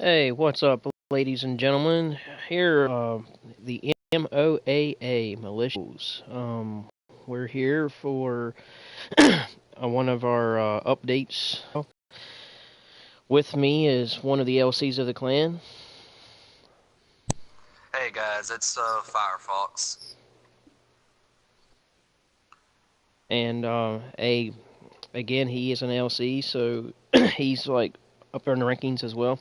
Hey, what's up, ladies and gentlemen? Here, the MOAA Militias. We're here for one of our updates. With me is one of the LCs of the clan, Hey guys, it's Firefox. and again he is an LC, so he's like up there in the rankings as well.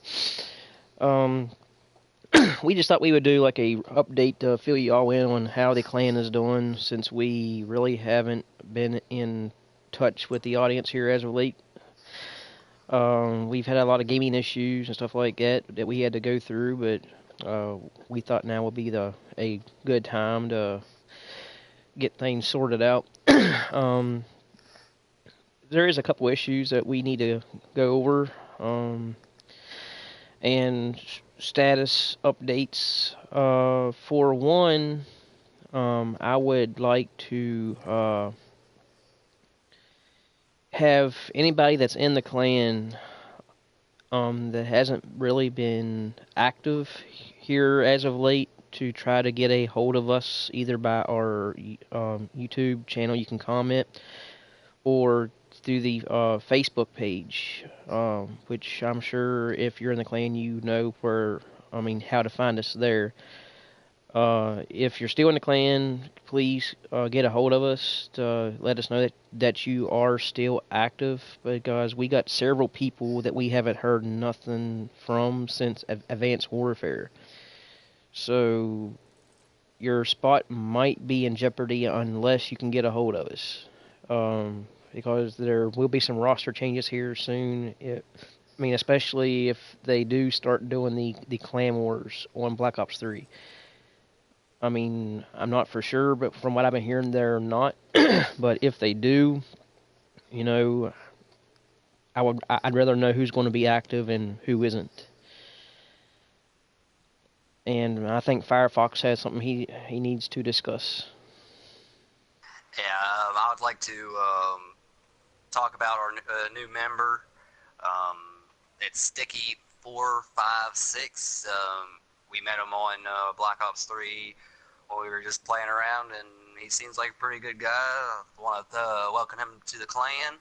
Um, we just thought we would do like a update to fill you all in on how the clan is doing, since we really haven't been in touch with the audience here as of late. We've had a lot of gaming issues and stuff like that we had to go through, but we thought now would be a good time to get things sorted out. um, there is a couple issues that we need to go over, and status updates. For one, I would like to have anybody that's in the clan that hasn't really been active here as of late to try to get a hold of us, either by our YouTube channel, you can comment, or through the Facebook page, which I'm sure if you're in the clan, you know how to find us there. If you're still in the clan, please get a hold of us to let us know that you are still active, because we got several people that we haven't heard nothing from since Advanced Warfare. So your spot might be in jeopardy unless you can get a hold of us. Because there will be some roster changes here soon. Especially if they do start doing the clan wars on Black Ops 3. I'm not for sure, but from what I've been hearing, they're not. But if they do, you know, I'd rather know who's going to be active and who isn't. And I think Firefox has something he needs to discuss. Yeah, I would like to talk about our new member. Um, it's Sticky456. We met him on Black Ops 3 when we were just playing around, and he seems like a pretty good guy. I want to welcome him to the clan.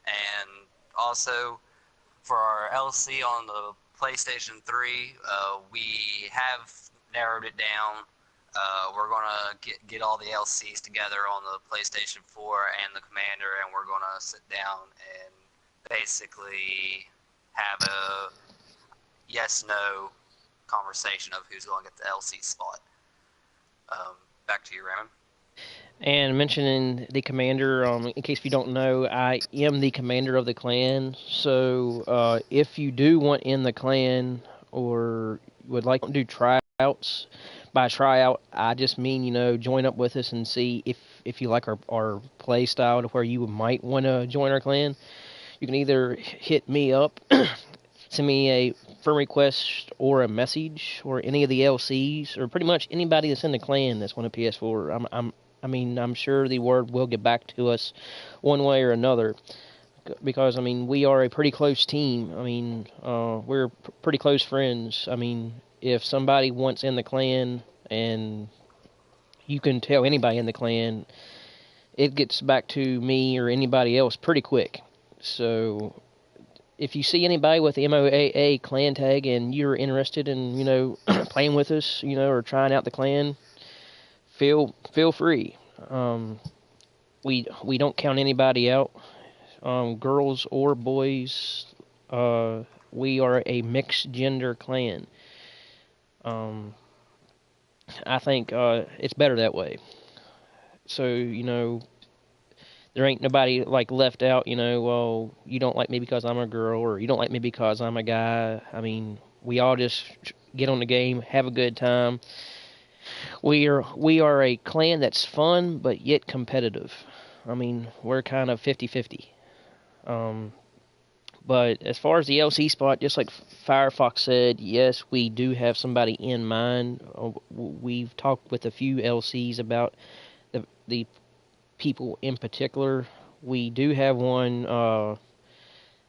And also, for our LC on the PlayStation 3, we have narrowed it down. We're gonna get all the LCs together on the PlayStation 4 and the Commander, and we're gonna sit down and basically have a yes/no conversation of who's going to get the LC spot. Back to you, Raymond. And mentioning the commander, in case you don't know, I am the commander of the clan. So if you do want in the clan or would like to do tryouts, by tryout I just mean join up with us and see if you like our play style to where you might want to join our clan. You can either hit me up, send me a friend request or a message, or any of the LCs, or pretty much anybody that's in the clan that's on a PS4. I'm sure the word will get back to us one way or another, because we are a pretty close team. We're pretty close friends. If somebody wants in the clan, and you can tell anybody in the clan, it gets back to me or anybody else pretty quick. So if you see anybody with the MOAA clan tag and you're interested in playing with us, or trying out the clan, feel free. Um, we don't count anybody out, girls or boys. We are a mixed gender clan. Um, I think it's better that way. So there ain't nobody like left out. Well, you don't like me because I'm a girl, or you don't like me because I'm a guy. We all just get on the game, have a good time. We are a clan that's fun but yet competitive. We're kind of 50-50. Um, but as far as the LC spot, just like Firefox said, yes, we do have somebody in mind. We've talked with a few LCs about the people in particular. We do have one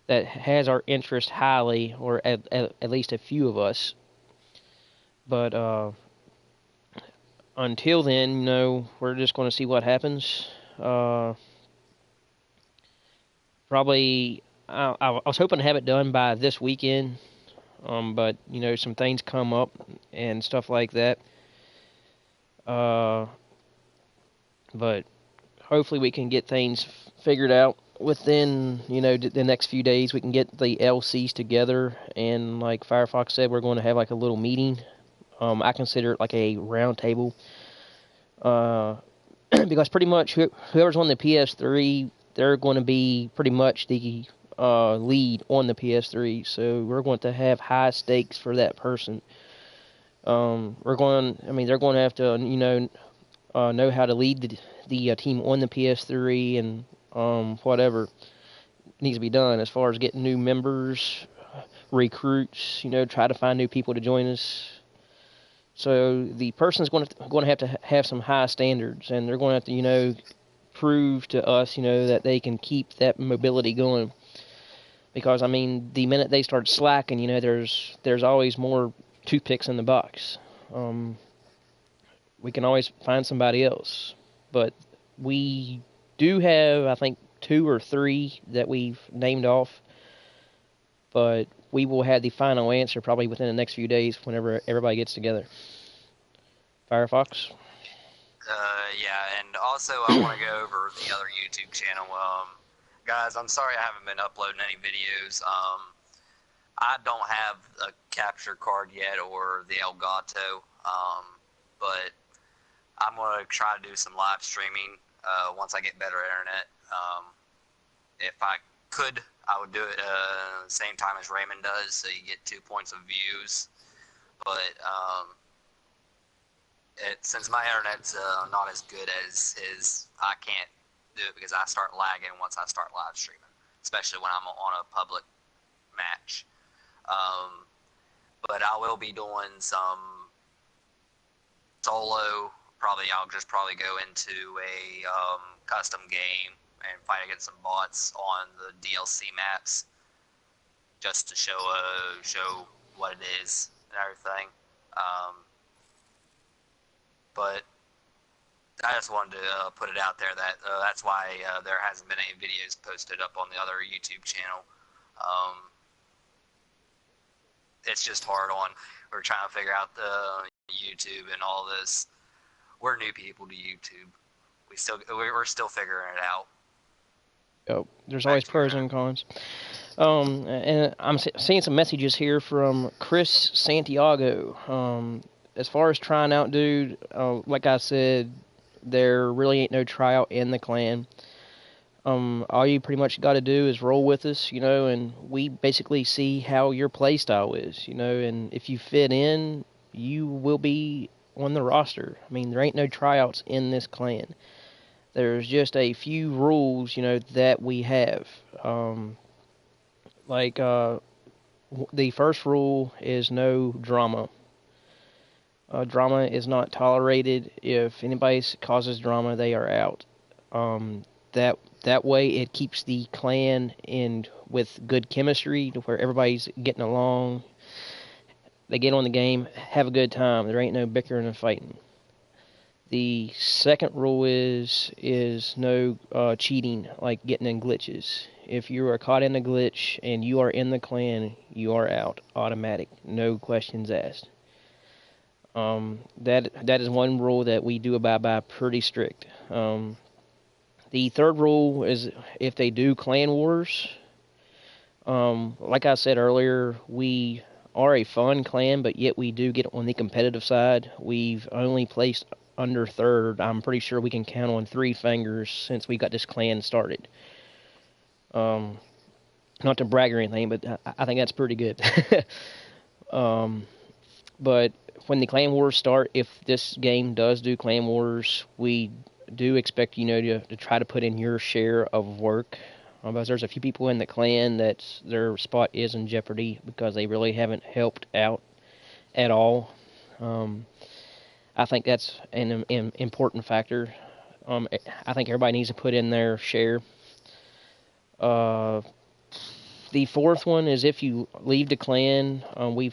that has our interest highly, or at least a few of us. But until then, we're just going to see what happens. Probably, I was hoping to have it done by this weekend, but some things come up and stuff like that. But hopefully we can get things figured out within the next few days. We can get the LCs together, and like Firefox said, we're going to have like a little meeting. I consider it like a round table, because pretty much whoever's on the PS3, they're going to be pretty much the lead on the PS3. So we're going to have high stakes for that person. They're going to have to know how to lead the team on the PS3, and whatever needs to be done as far as getting new members, recruits, try to find new people to join us. So the person's going to have some high standards, and they're going to have to, prove to us, that they can keep that mobility going. Because the minute they start slacking, there's always more toothpicks in the box. We can always find somebody else, but we do have, I think, 2 or 3 that we've named off. But we will have the final answer probably within the next few days whenever everybody gets together. Firefox? Yeah, and also I want to go over the other YouTube channel. Guys, I'm sorry I haven't been uploading any videos. I don't have a capture card yet or the Elgato, but I'm going to try to do some live streaming once I get better internet. If I could, I would do it the same time as Raymond does, so you get 2 points of views. But since my internet's not as good as his, I can't do it because I start lagging once I start live streaming, especially when I'm on a public match. But I will be doing some solo. I'll just go into a custom game and fight against some bots on the DLC maps, just to show what it is and everything. But I just wanted to put it out there that that's why there hasn't been any videos posted up on the other YouTube channel. It's just hard on. We're trying to figure out the YouTube and all this. We're new people to YouTube. We're still figuring it out. Yep. There's always pros and cons. And I'm seeing some messages here from Chris Santiago. As far as trying out, dude, like I said, there really ain't no tryout in the clan. All you pretty much got to do is roll with us, and we basically see how your play style is, and if you fit in, you will be on the roster. There ain't no tryouts in this clan. There's just a few rules, that we have. The first rule is no drama. Drama is not tolerated. If anybody causes drama, they are out. That way it keeps the clan in with good chemistry, to where everybody's getting along. They get on the game, have a good time. There ain't no bickering and fighting. The second rule is no cheating, like getting in glitches. If you are caught in a glitch and you are in the clan, you are out, automatic, no questions asked. That is one rule that we do abide by pretty strict. The third rule is if they do clan wars. Like I said earlier, we are a fun clan, but yet we do get on the competitive side. We've only placed under third. I'm pretty sure we can count on 3 fingers since we got this clan started. Not to brag or anything, but I think that's pretty good. But when the clan wars start, if this game does do clan wars, we do expect to try to put in your share of work. Because there's a few people in the clan that their spot is in jeopardy because they really haven't helped out at all. I think that's an important factor. I think everybody needs to put in their share. The The fourth one is if you leave the clan.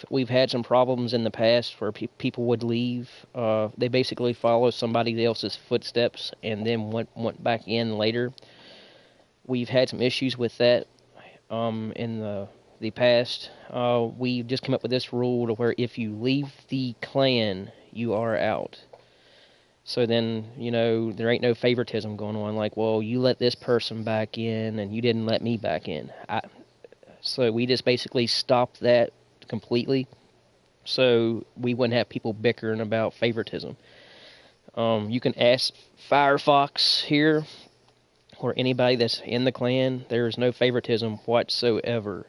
We've had some problems in the past where people would leave. They basically follow somebody else's footsteps and then went back in later. We've had some issues with that in the past. We just came up with this rule to where if you leave the clan, you are out. So then, there ain't no favoritism going on. Like, well, you let this person back in, and you didn't let me back in. So we just basically stopped that completely. So we wouldn't have people bickering about favoritism. You can ask Firefox here, or anybody that's in the clan. There is no favoritism whatsoever.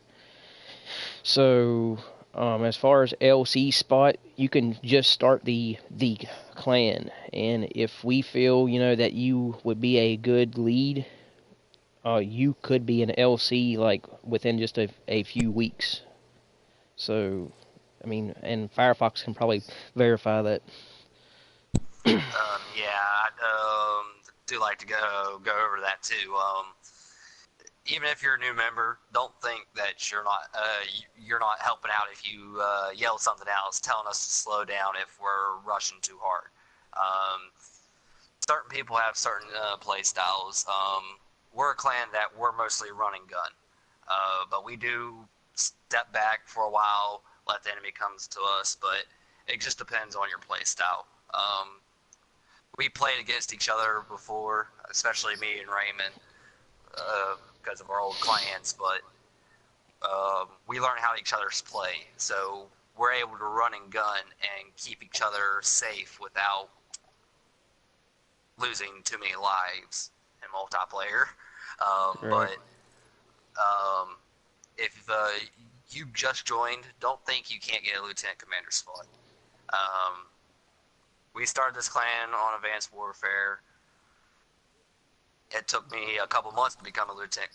So, as far as LC spot, you can just start the clan, and if we feel that you would be a good lead, you could be an LC like within just a few weeks. So, I mean, and Firefox can probably verify that. Yeah, I do like to go over that too. Even if you're a new member, don't think that you're not helping out if you yell something else, telling us to slow down if we're rushing too hard. Certain people have certain play styles. We're a clan that we're mostly run and gun, but we do step back for a while, let the enemy comes to us. But it just depends on your play style. We played against each other before, especially me and Raymond. Because of our old clans, but we learn how each other's play, so we're able to run and gun and keep each other safe without losing too many lives in multiplayer. Right. But if you just joined, don't think you can't get a lieutenant commander spot. We started this clan on Advanced Warfare. It took me a couple months to become a lieutenant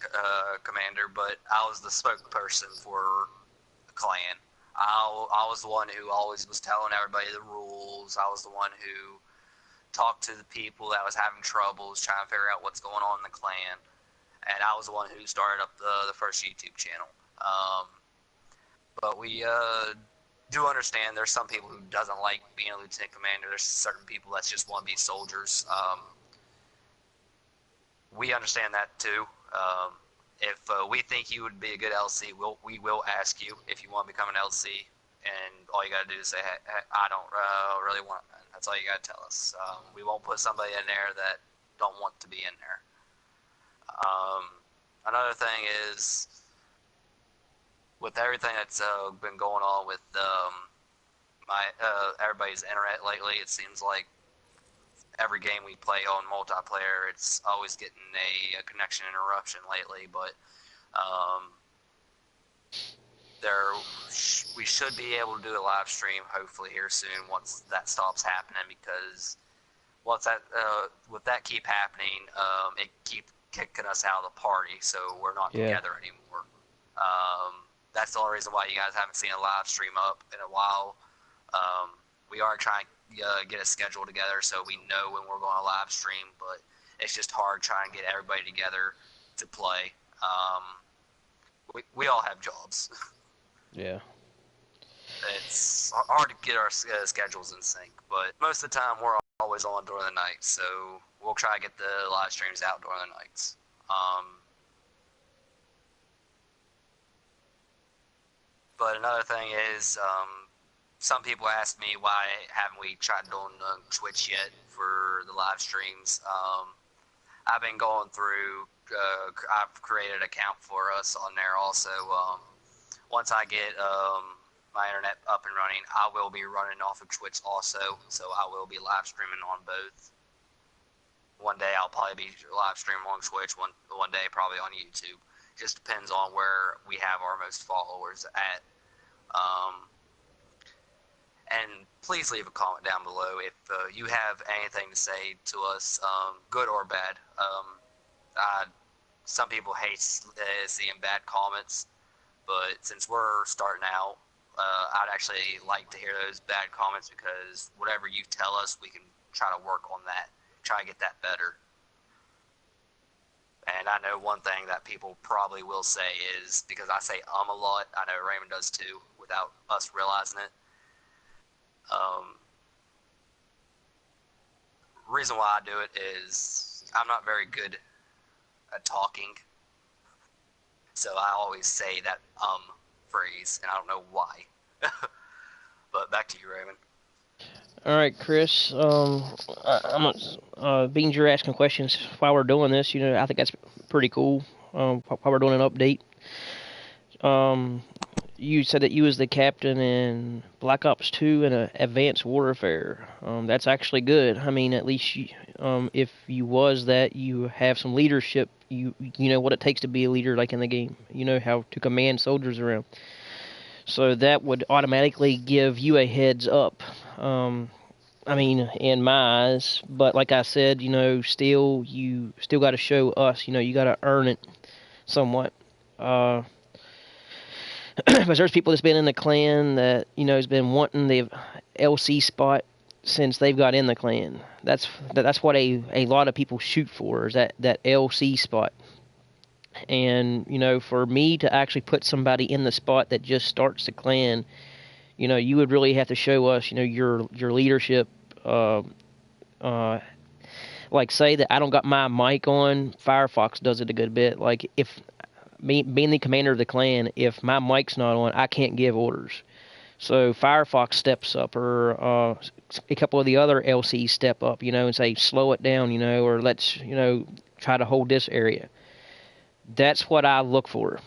commander, but I was the spokesperson for the clan. I was the one who always was telling everybody the rules. I was the one who talked to the people that was having troubles, trying to figure out what's going on in the clan. And I was the one who started up the first YouTube channel. But we do understand there's some people who doesn't like being a lieutenant commander. There's certain people that just want to be soldiers. We understand that too. If we think you would be a good LC, we will ask you if you want to become an LC, and all you got to do is say, hey, I don't really want it. That's all you got to tell us. We won't put somebody in there that don't want to be in there. Another thing is, with everything that's been going on with everybody's internet lately, it seems like every game we play on multiplayer, it's always getting a connection interruption lately, but we should be able to do a live stream hopefully here soon once that stops happening, because once that with that keep happening, it keep kicking us out of the party, so we're not together anymore. That's the only reason why you guys haven't seen a live stream up in a while. We are trying to get a schedule together so we know when we're going to live stream, but it's just hard trying to get everybody together to play. We all have jobs. Yeah. It's hard to get our schedules in sync, but most of the time we're always on during the night, so we'll try to get the live streams out during the nights. But another thing is, some people ask me why haven't we tried doing Twitch yet for the live streams. I've been going through, I've created an account for us on there also. Once I get my internet up and running, I will be running off of Twitch also, so I will be live streaming on both. One day I'll probably be live streaming on Twitch, one day probably on YouTube. Just depends on where we have our most followers at. And please leave a comment down below if you have anything to say to us, good or bad. Some people hate seeing bad comments, but since we're starting out, I'd actually like to hear those bad comments, because whatever you tell us, we can try to work on that, try to get that better. And I know one thing that people probably will say is, because I say a lot, I know Raymond does too, without us realizing it. Reason why I do it is I'm not very good at talking, so I always say that phrase, and I don't know why. But back to you, Raymond. All right, Chris. Being you're asking questions while we're doing this, I think that's pretty cool. While we're doing an update, you said that you was the captain in Black Ops 2 in Advanced Warfare. That's actually good. I mean, at least if you was that, you have some leadership. You know what it takes to be a leader, like in the game. You know how to command soldiers around. So that would automatically give you a heads up. I mean, in my eyes, but like I said, you still got to show us. You got to earn it somewhat. Because there's people that's been in the clan that has been wanting the LC spot since they've got in the clan. That's what a lot of people shoot for, is that LC spot. And for me to actually put somebody in the spot that just starts the clan, you would really have to show us, your leadership. Like, say that I don't got my mic on, Firefox does it a good bit. Like, if being the commander of the clan, if my mic's not on, I can't give orders. So Firefox steps up, or a couple of the other LCs step up, and say, slow it down, or let's, try to hold this area. That's what I look for.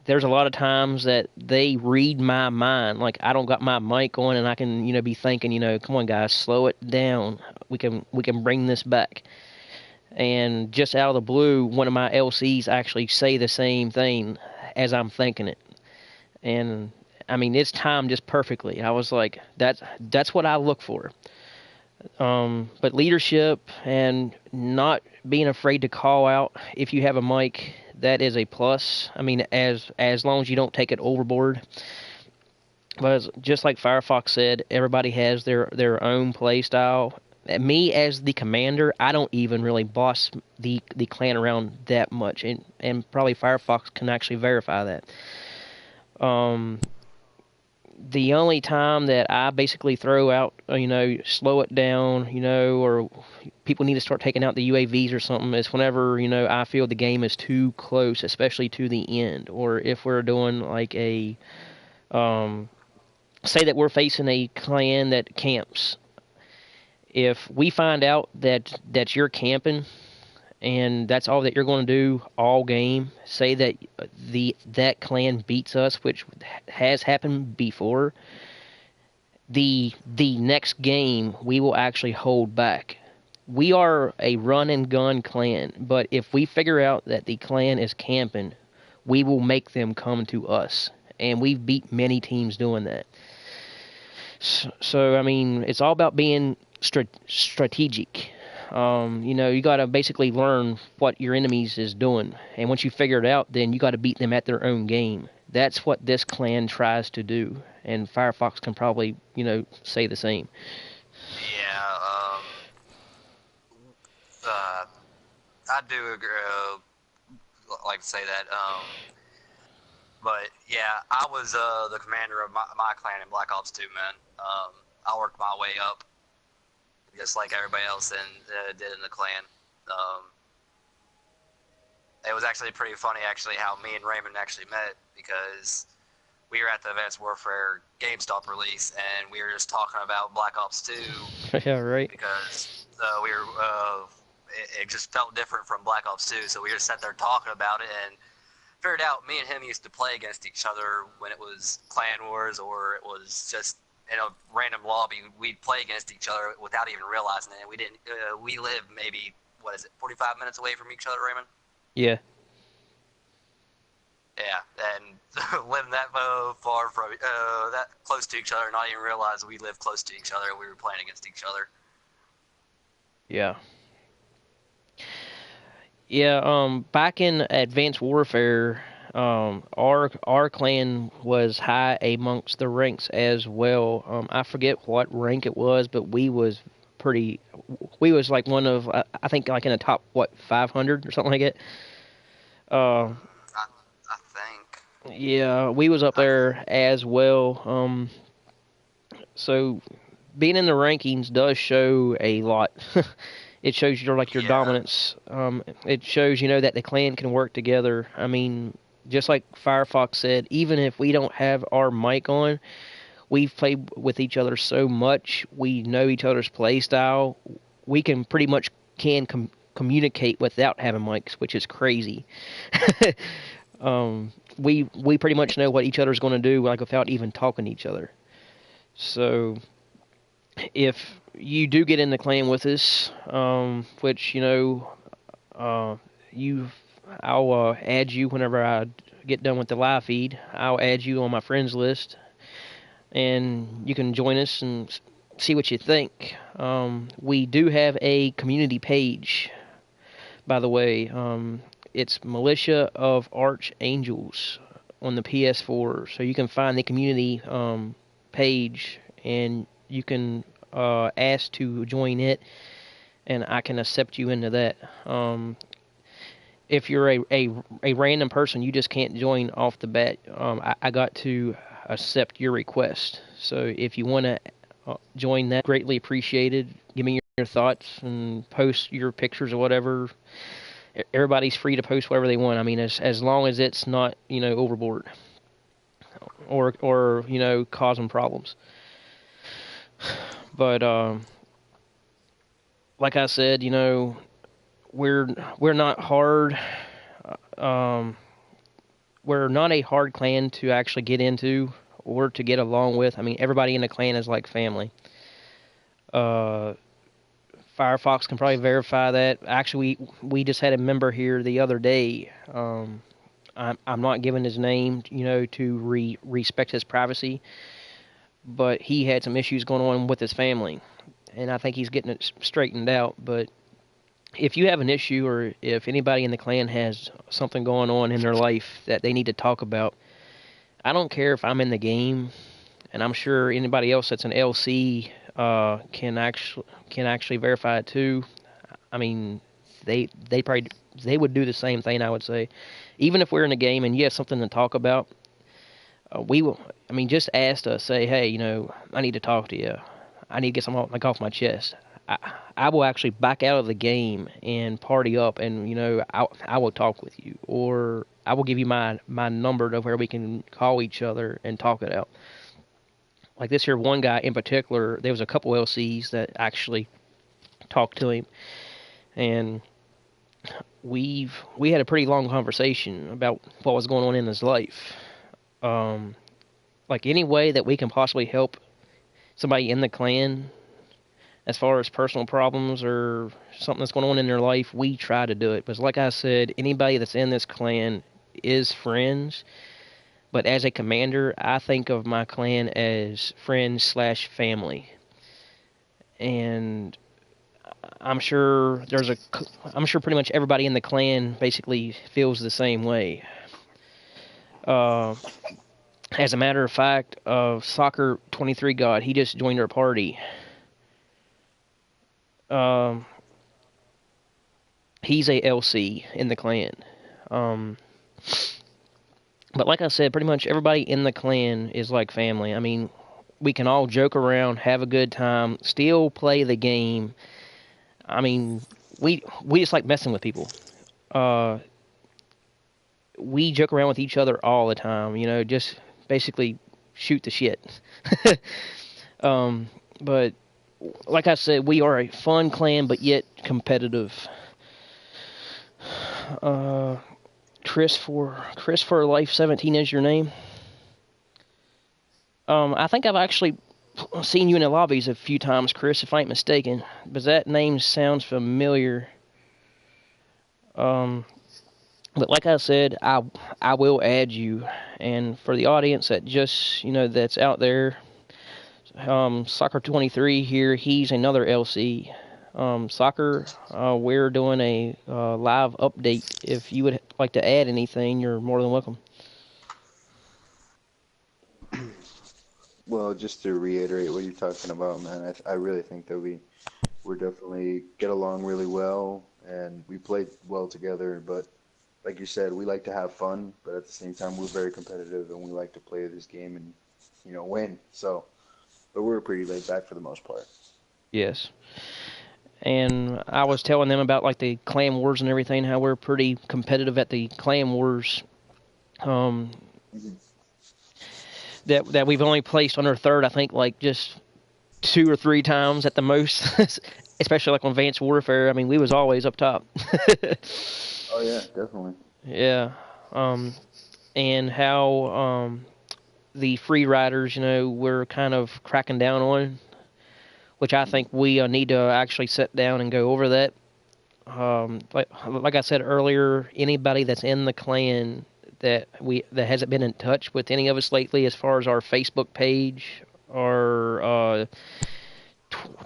There's a lot of times that they read my mind. Like, I don't got my mic on, and I can, be thinking, come on, guys, slow it down. We can bring this back. And just out of the blue, one of my LCs actually say the same thing as I'm thinking it. And I mean, it's timed just perfectly. I was like, that's what I look for. But leadership and not being afraid to call out if you have a mic, that is a plus. I mean, as long as you don't take it overboard. But just like Firefox said, everybody has their own play style. Me as the commander, I don't even really boss the clan around that much, and probably Firefox can actually verify that. The only time that I basically throw out, slow it down, or people need to start taking out the UAVs or something, is whenever, I feel the game is too close, especially to the end, or if we're doing like a, say that we're facing a clan that camps. If we find out that you're camping, and that's all that you're going to do all game, say that that clan beats us, which has happened before, the next game we will actually hold back. We are a run and gun clan, but if we figure out that the clan is camping, we will make them come to us, and we've beat many teams doing that. So I mean, it's all about being strategic. You got to basically learn what your enemies is doing, and once you figure it out, then you got to beat them at their own game. That's what this clan tries to do, and Firefox can probably, say the same. Yeah, I do agree, like to say that. But yeah, I was the commander of my clan in Black Ops 2, man. I worked my way up, just like everybody else did in the clan. It was actually pretty funny, actually, how me and Raymond actually met, because we were at the Advanced Warfare GameStop release, and we were just talking about Black Ops 2. Yeah, right. Because we were, it just felt different from Black Ops 2, so we just sat there talking about it, and figured out me and him used to play against each other when it was Clan Wars, or it was just in a random lobby. We'd play against each other without even realizing it. We didn't. We live maybe 45 minutes away from each other, Raymond. Yeah. Yeah, and living that far from that close to each other, not even realize we live close to each other. We were playing against each other. Yeah. Yeah, back in Advanced Warfare, our clan was high amongst the ranks as well. I forget what rank it was, but we was pretty. We was like one of I think like in the top 500 or something like that. Uh, I think. yeah, we was up I, there as well. So being in the rankings does show a lot. It shows your yeah. dominance. It shows that the clan can work together. I mean, just like Firefox said, even if we don't have our mic on, we've played with each other so much. We know each other's play style. We can pretty much communicate without having mics, which is crazy. We pretty much know what each other's going to do, like without even talking to each other. So if you do get in the clan with us, which uh, you, I'll add you whenever I get done with the live feed. I'll add you on my friends list, and you can join us and see what you think. We do have a community page, by the way. It's Militia of Archangels on the PS4, so you can find the community page, and you can ask to join it, and I can accept you into that. If you're a random person, you just can't join off the bat. I got to accept your request. So if you want to join that, greatly appreciated. Give me your thoughts and post your pictures or whatever. Everybody's free to post whatever they want. I mean, as long as it's not overboard or causing problems. But like I said, we're not hard. Um, we're not a hard clan to actually get into or to get along with. I mean, everybody in the clan is like family. Uh, Firefox can probably verify that. Actually, we just had a member here the other day. I'm not giving his name, to respect his privacy, but he had some issues going on with his family, and I think he's getting it straightened out. But if you have an issue, or if anybody in the clan has something going on in their life that they need to talk about, I don't care if I'm in the game, and I'm sure anybody else that's an LC can actually verify it too. I mean, they would do the same thing. I would say, even if we're in the game and you have something to talk about, we will. I mean, just ask us. Say, hey, I need to talk to you. I need to get something off my chest. I, I will actually back out of the game and party up, and I will talk with you, or I will give you my number to where we can call each other and talk it out. Like this here one guy in particular, there was a couple LCs that actually talked to him, and we had a pretty long conversation about what was going on in his life. Um, like any way that we can possibly help somebody in the clan as far as personal problems or something that's going on in their life, we try to do it. Because like I said, anybody that's in this clan is friends. But as a commander, I think of my clan as friends slash family. And I'm sure I'm sure pretty much everybody in the clan basically feels the same way. Uh, as a matter of fact, Soccer 23 God, he just joined our party. Um, he's a LC in the clan. Um, but like I said, pretty much everybody in the clan is like family. I mean, we can all joke around, have a good time, still play the game. I mean, we just like messing with people. Uh, we joke around with each other all the time. Just basically shoot the shit. um, but like I said, we are a fun clan, but yet competitive. Uh, Chris for Life 17 is your name. I think I've actually seen you in the lobbies a few times, Chris, if I ain't mistaken. But that name sounds familiar. But like I said, I will add you. And for the audience that just that's out there, Soccer 23 here. He's another LC. Soccer, we're doing a live update. If you would like to add anything, you're more than welcome. Well, just to reiterate what you're talking about, man, I really think that we we're definitely get along really well, and we play well together. But like you said, we like to have fun, but at the same time, we're very competitive, and we like to play this game and win. So, but we're pretty laid back for the most part. Yes. And I was telling them about like the clan wars and everything, how we're pretty competitive at the clan wars. Um, Mhm. that we've only placed under third, I think, like just 2 or 3 times at the most. Especially like on Advanced Warfare. I mean, we was always up top. Oh yeah, definitely. Yeah. And how the free riders, we're kind of cracking down on, which I think we need to actually sit down and go over that. Like I said earlier, anybody that's in the clan that hasn't been in touch with any of us lately, as far as our Facebook page, our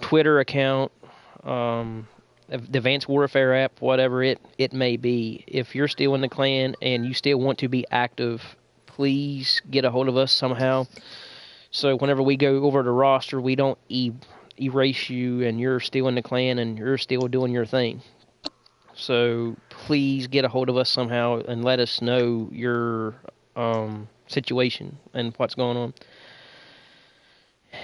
Twitter account, the Advanced Warfare app, whatever it may be, if you're still in the clan and you still want to be active, please get a hold of us somehow. So whenever we go over the roster, we don't erase you and you're still in the clan and you're still doing your thing. So please get a hold of us somehow and let us know your situation and what's going on.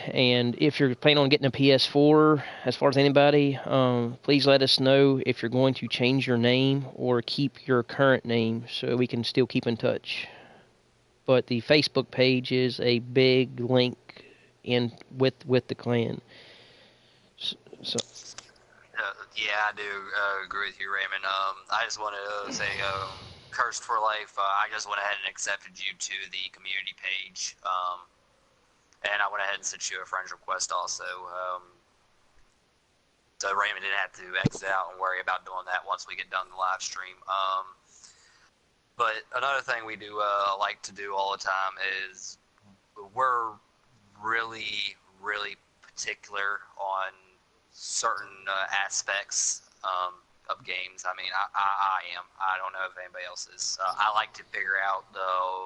And if you're planning on getting a PS4, as far as anybody, please let us know if you're going to change your name or keep your current name so we can still keep in touch. But the Facebook page is a big link in with the clan. So Yeah, I do agree with you, Raymond. I just wanted to say, Cursed for Life, I just went ahead and accepted you to the community page. And I went ahead and sent you a friend's request also. So Raymond didn't have to exit out and worry about doing that once we get done the live stream. But another thing we do like to do all the time is we're really, really particular on certain aspects of games. I mean, I am. I don't know if anybody else is. I like to figure out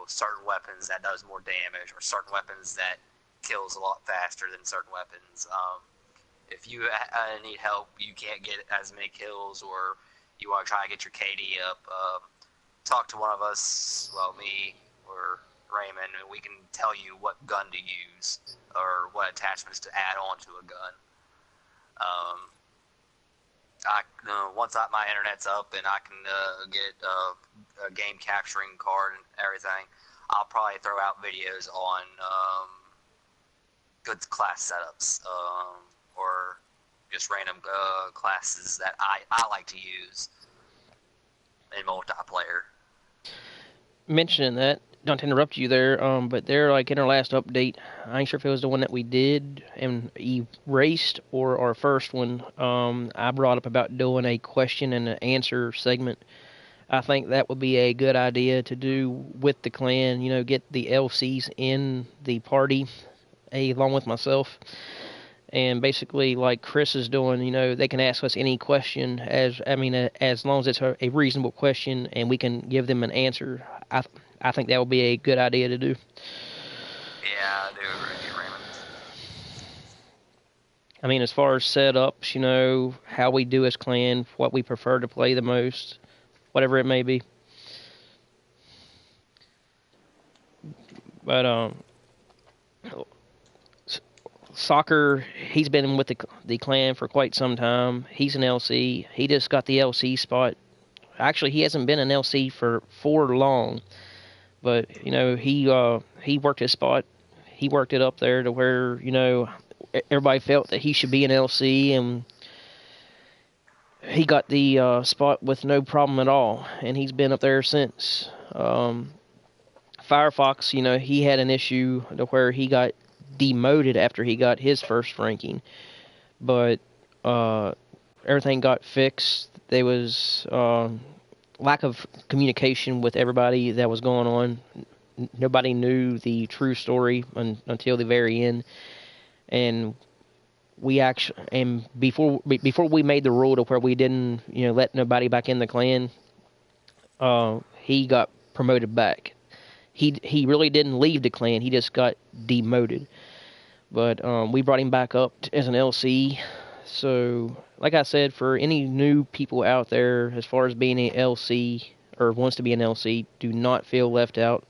certain weapons that does more damage or certain weapons that kills a lot faster than certain weapons. If you need help, you can't get as many kills, or you want to try to get your KD up, talk to one of us, well, me or Raymond, and we can tell you what gun to use or what attachments to add on to a gun. Once my internet's up and I can get a game capturing card and everything, I'll probably throw out videos on good class setups or just random classes that I like to use in multiplayer. mentioning that, not to interrupt you there, but they're like in our last update. I ain't sure if it was the one that we did and erased or our first one. I brought up about doing a question and an answer segment. I think that would be a good idea to do with the clan. Get the LCs in the party, along with myself, and basically, like Chris is doing, they can ask us any question as long as it's a reasonable question, and we can give them an answer. I think that would be a good idea to do. Yeah, I do agree with you, Raymond. I mean, as far as setups, how we do as clan, what we prefer to play the most, whatever it may be. But Soccer, he's been with the clan for quite some time. He's an LC. He just got the LC spot. Actually, he hasn't been an LC for long, but he worked his spot. He worked it up there to where everybody felt that he should be an LC, and he got the spot with no problem at all. And he's been up there since. Firefox, he had an issue to where he got demoted after he got his first ranking, but everything got fixed. There was lack of communication with everybody that was going on. Nobody knew the true story until the very end, and before we made the rule to where we didn't let nobody back in the clan, he got promoted back. He really didn't leave the clan. He just got demoted. But we brought him back up as an LC So, like I said, for any new people out there, as far as being an LC or wants to be an LC, do not feel left out.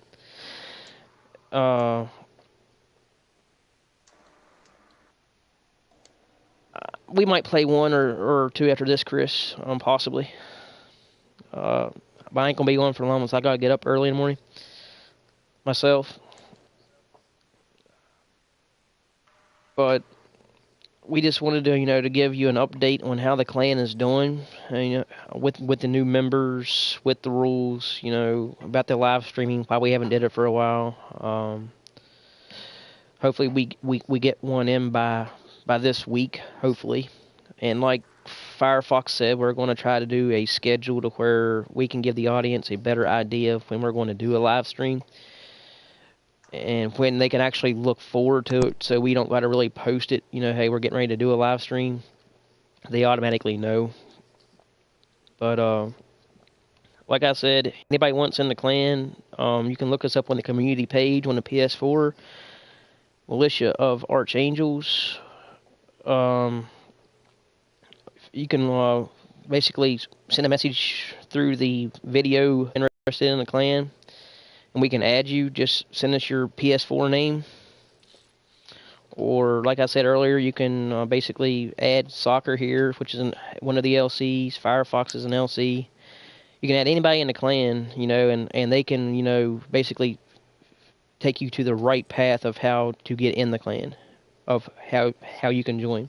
We might play one or two after this, Chris, possibly. But I ain't gonna be on for long, so I gotta get up early in the morning myself. But we just wanted to, to give you an update on how the clan is doing, with the new members, with the rules, about the live streaming. Why we haven't did it for a while. Hopefully we get one in by this week, hopefully. And like Firefox said, we're going to try to do a schedule to where we can give the audience a better idea of when we're going to do a live stream and when they can actually look forward to it, so we don't got to really post it, hey, we're getting ready to do a live stream. They automatically know. But like I said, anybody wants in the clan, you can look us up on the community page on the PS4, Militia of Archangels. You can basically send a message through the video interested in the clan, and we can add you. Just send us your PS4 name. Or, like I said earlier, you can basically add Soccer here, which is one of the LCs. Firefox is an LC. You can add anybody in the clan, and they can, basically take you to the right path of how to get in the clan, of how you can join.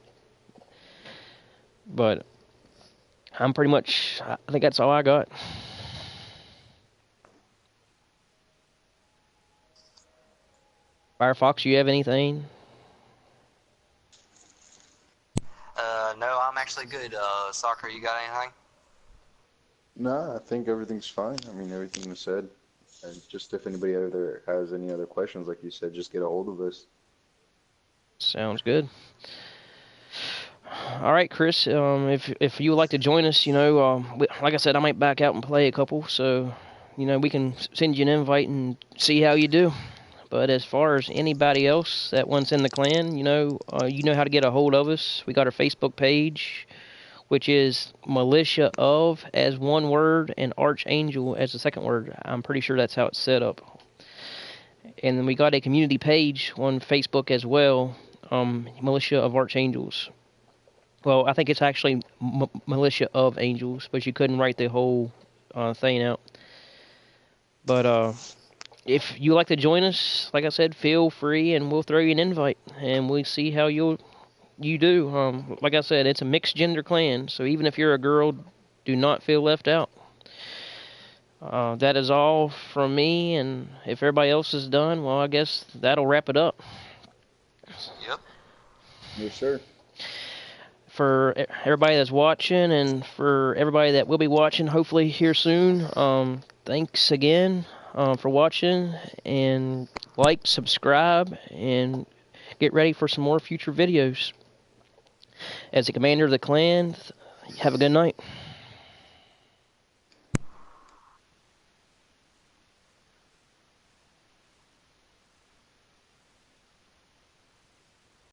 But I think that's all I got. Firefox, you have anything? No, I'm actually good. Soccer, you got anything? No, I think everything's fine. I mean, everything was said. And just if anybody out there has any other questions, like you said, just get a hold of us. Sounds good. All right, Chris. If you would like to join us, like I said, I might back out and play a couple, so we can send you an invite and see how you do. But as far as anybody else that wants in the clan, you know how to get a hold of us. We got our Facebook page, which is Militia of as one word and Archangel as the second word. I'm pretty sure that's how it's set up. And then we got a community page on Facebook as well, Militia of Archangels. Well, I think it's actually Militia of Angels, but you couldn't write the whole thing out. But if you like to join us, like I said, feel free, and we'll throw you an invite, and we'll see how you do. Like I said, it's a mixed gender clan, so even if you're a girl, do not feel left out. That is all from me, and if everybody else is done, well, I guess that'll wrap it up. Yep. Yes, sir. For everybody that's watching, and for everybody that will be watching, hopefully here soon, thanks again for watching, and like, subscribe, and get ready for some more future videos. As the commander of the clan, have a good night.